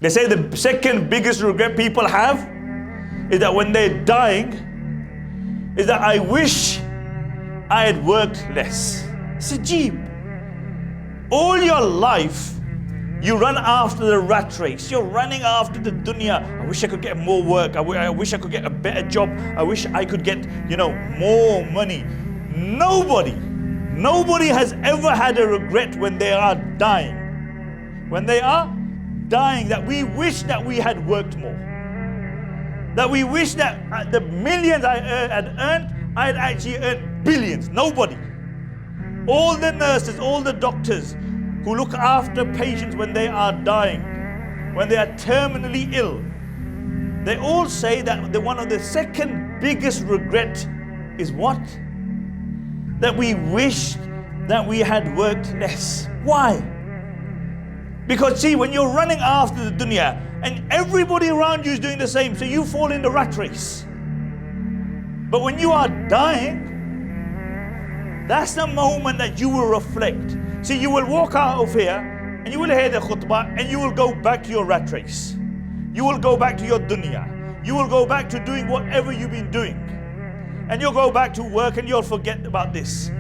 They say the second biggest regret people have is that when they're dying, is that I wish I had worked less. It's ajib. All your life, you run after the rat race. You're running after the dunya. I wish I could get more work. I wish I could get a better job. I wish I could get, more money. Nobody has ever had a regret when they are dying. When they are dying, that we wish that we had worked more. That we wish that the millions I had earned, I had actually earned billions. Nobody. All the nurses, all the doctors who look after patients when they are dying, when they are terminally ill, they all say that one of the second biggest regret is what? That we wish that we had worked less. Why? Because see, when you're running after the dunya and everybody around you is doing the same, so you fall in the rat race. But when you are dying, that's the moment that you will reflect. See, you will walk out of here and you will hear the khutbah and you will go back to your rat race. You will go back to your dunya. You will go back to doing whatever you've been doing. And you'll go back to work and you'll forget about this.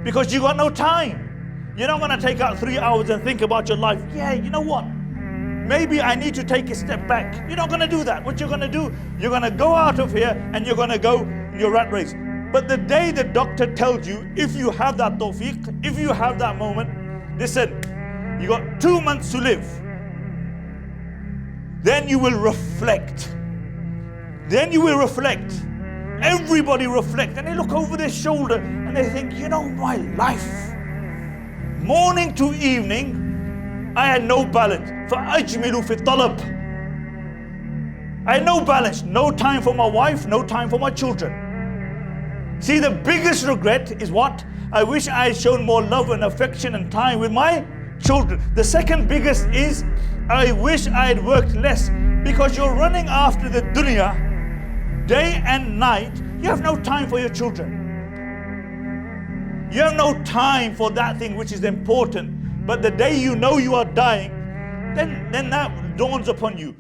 Because you got no time. You're not going to take out 3 hours and think about your life. Yeah, you know what? Maybe I need to take a step back. You're not going to do that. What you're going to do, you're going to go out of here and you're going to go in your rat race. But the day the doctor tells you, if you have that tawfiq, if you have that moment, listen, you got 2 months to live. Then you will reflect. Then you will reflect. Everybody reflect. And they look over their shoulder and they think, my life. Morning to evening, I had no balance. فَأَجْمِلُ فِي الطَّلَبِ. I had no balance. No time for my wife, no time for my children. See, the biggest regret is what? I wish I had shown more love and affection and time with my children. The second biggest is, I wish I had worked less. Because you're running after the dunya, day and night, you have no time for your children. You have no time for that thing which is important. But the day you know you are dying, then that dawns upon you.